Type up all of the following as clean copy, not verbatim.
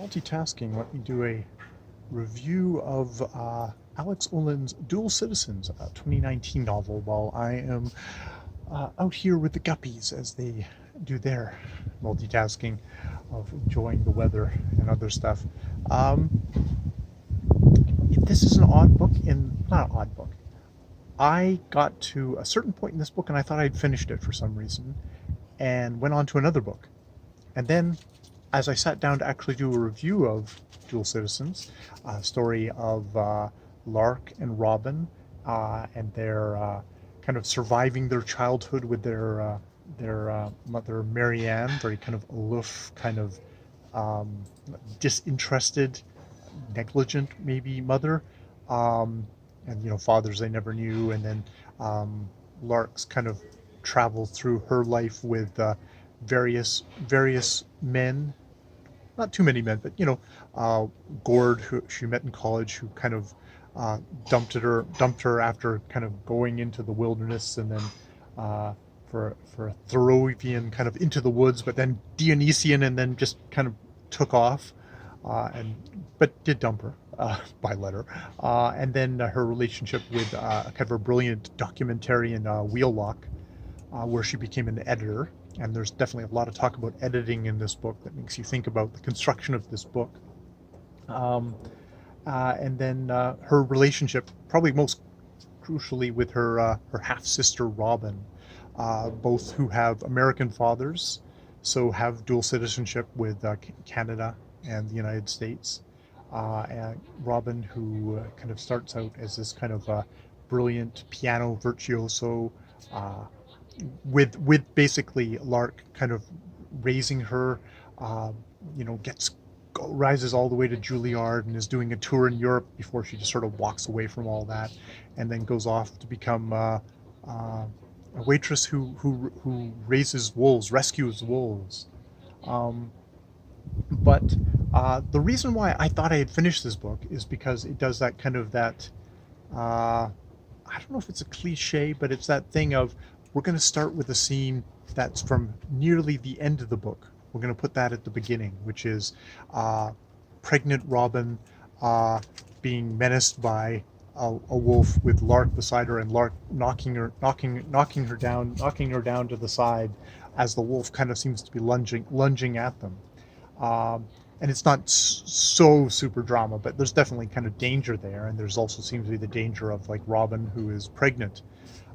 multitasking, let me do a review of Alex Olin's Dual Citizens, a 2019 novel, while I am out here with the guppies as they do their multitasking of enjoying the weather and other stuff. Um, this is an odd book, not an odd book. I got to a certain point in this book and I thought I'd finished it for some reason and went on to another book. And then as I sat down to actually do a review of Dual Citizens, a story of Lark and Robin and their kind of surviving their childhood with their mother Marianne, very kind of aloof, kind of disinterested, negligent maybe mother, and fathers they never knew, and then Lark's kind of travel through her life with various men, not too many men, but Gord, who she met in college, who kind of dumped her after kind of going into the wilderness, and then for a Thoreauvian kind of into the woods, but then Dionysian, and then just kind of took off, but did dump her by letter, and then her relationship with kind of a brilliant documentarian, Wheelock, where she became an editor. And there's definitely a lot of talk about editing in this book that makes you think about the construction of this book. And then her relationship, probably most crucially, with her half-sister Robin, both who have American fathers, so have dual citizenship with Canada and the United States. And Robin, who kind of starts out as this kind of brilliant piano virtuoso, with basically Lark kind of raising her, rises all the way to Juilliard and is doing a tour in Europe before she just sort of walks away from all that, and then goes off to become a waitress who rescues wolves. But the reason why I thought I had finished this book is because it does that kind of that. I don't know if it's a cliche, but it's that thing of, we're going to start with a scene that's from nearly the end of the book. We're going to put that at the beginning, which is pregnant Robin being menaced by a wolf with Lark beside her, and Lark knocking her down to the side as the wolf kind of seems to be lunging at them. And it's not so super drama, but there's definitely kind of danger there, and there's also seems to be the danger of like Robin, who is pregnant.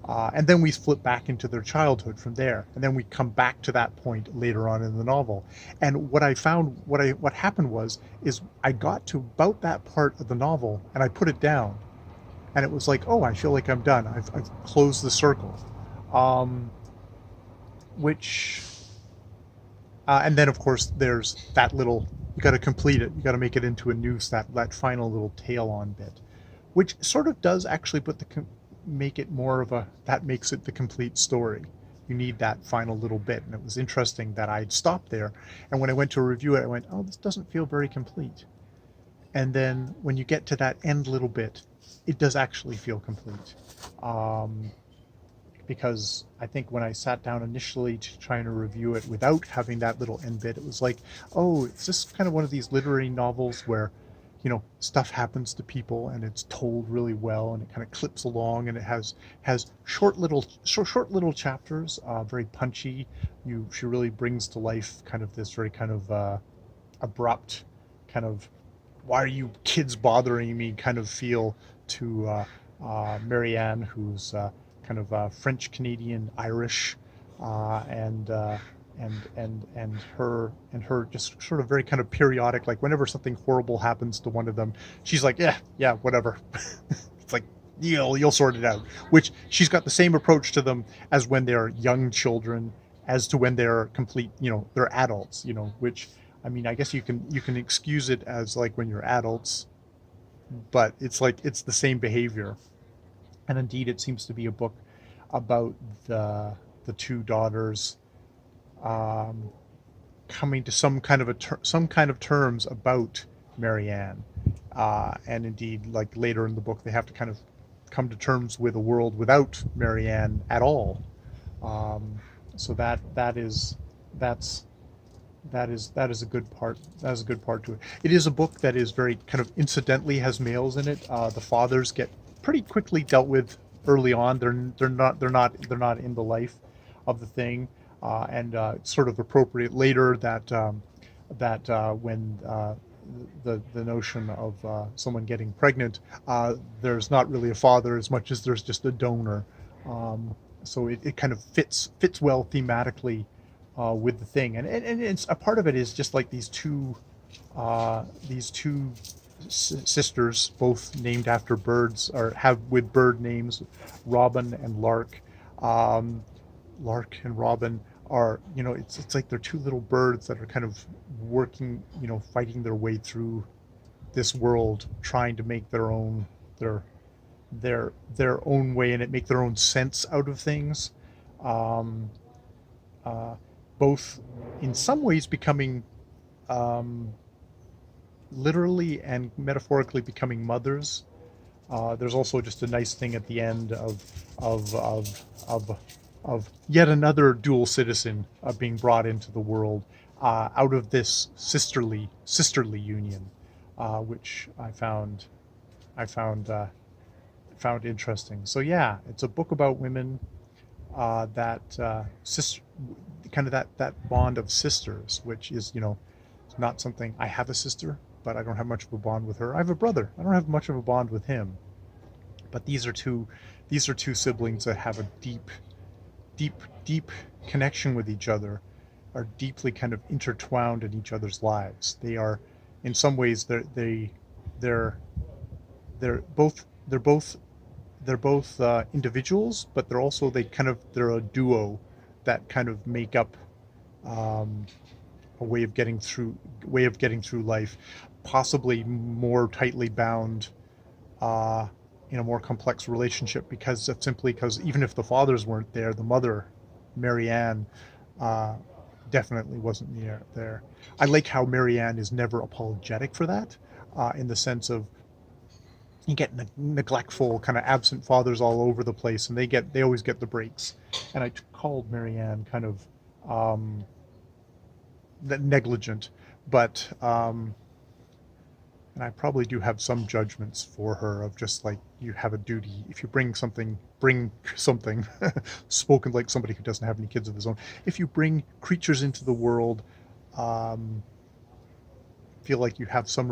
And then we flip back into their childhood from there, and then we come back to that point later on in the novel. And what I found, what happened is I got to about that part of the novel, and I put it down, and it was like, oh, I feel like I'm done. I've closed the circle, and then of course there's that little. You got to complete it. You got to make it into a noose. That final little tail on bit, which sort of does actually make it more of that makes it the complete story. You need that final little bit, and it was interesting that I'd stopped there, and when I went to review it, I went, oh, this doesn't feel very complete. And then when you get to that end little bit, it does actually feel complete, because I think when I sat down initially to try and review it without having that little end bit, it was like, oh, it's just kind of one of these literary novels where stuff happens to people and it's told really well, and it kind of clips along, and it has short little chapters, very punchy. She really brings to life kind of this very kind of abrupt kind of, why are you kids bothering me kind of feel to Marianne, who's kind of French Canadian Irish, and her just sort of very kind of periodic, like whenever something horrible happens to one of them, she's like, yeah, whatever. It's like, you'll sort it out. Which she's got the same approach to them as when they're young children, as to when they're complete, they're adults, which, I mean, I guess you can excuse it as like when you're adults, but it's like, it's the same behavior. And indeed, it seems to be a book about the two daughters coming to some kind of terms about Marianne, and indeed, like later in the book, they have to kind of come to terms with a world without Marianne at all. So that's that is a good part. That is a good part to it. It is a book that is very kind of incidentally has males in it. The fathers get pretty quickly dealt with early on. They're not in the life of the thing, and it's sort of appropriate later that when the notion of someone getting pregnant, there's not really a father as much as there's just a donor. So it kind of fits well thematically with the thing, and it's a part of it is just like these two sisters, both named after birds or have with bird names, Robin and Lark. Um, Lark and Robin are, it's like they're two little birds that are kind of working, fighting their way through this world, trying to make their their own way in it, make their own sense out of things. Um, uh, Both in some ways becoming um, literally and metaphorically becoming mothers. There's also just a nice thing at the end of of of of yet another dual citizen being brought into the world out of this sisterly union, which I found interesting. So yeah, it's a book about women, that sister, kind of that bond of sisters, which is, it's not something. I have a sister, but I don't have much of a bond with her. I have a brother. I don't have much of a bond with him. But these are two siblings that have a deep connection with each other, are deeply kind of intertwined in each other's lives. They are, in some ways, they're they're both they're both they're both individuals, but they're a duo that kind of make up um, a way of getting through life, possibly more tightly bound uh, in a more complex relationship, because that's simply because even if the fathers weren't there, the mother, Marianne, uh, definitely wasn't there. I like how Marianne is never apologetic for that, in the sense of you get neglectful, kind of absent fathers all over the place, and they always get the breaks. And I called Marianne kind of um, negligent, but and I probably do have some judgments for her of just like you have a duty. If you bring something, spoken like somebody who doesn't have any kids of his own. If you bring creatures into the world, um, feel like you have some